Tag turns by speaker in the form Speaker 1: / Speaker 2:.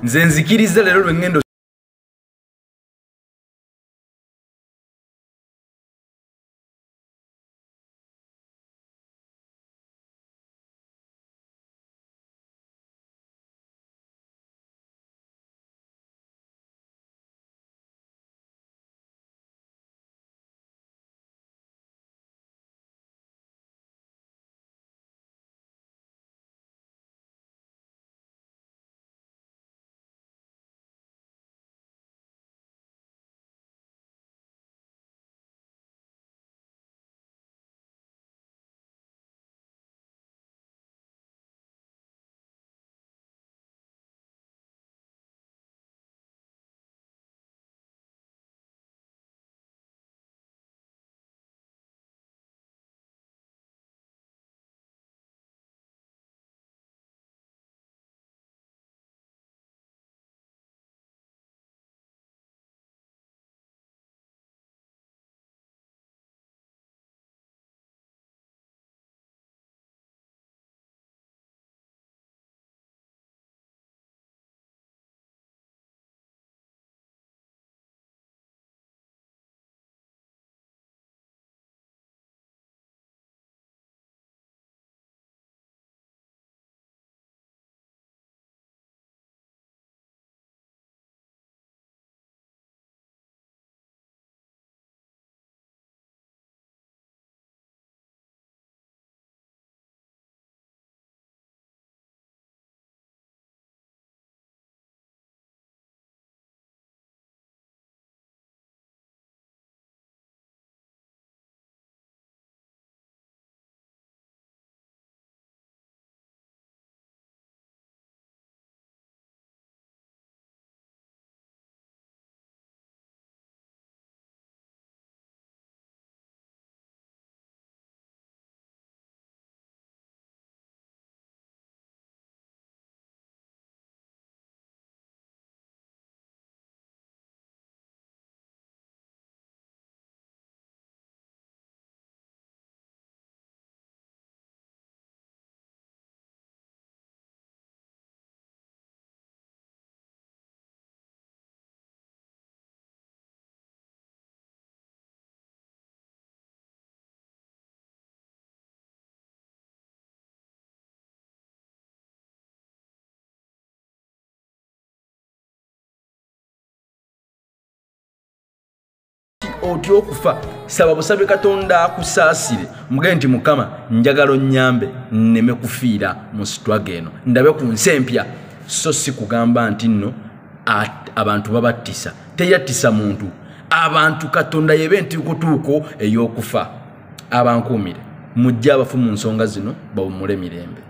Speaker 1: nze nzikiriza lero lwengendo otyo okufa saba busabe Katonda akusaasire mugende nti Mukama njagala onnyambe nneme kufiira mu struggle eno ndabe ku nsempya so si kugamba nti nno abantu babattisa teyattisa muntu abantu Katonda yebe ntuuko ey'okufa abankuumire mujja abafu mu nsonga zino bawummule mirembe.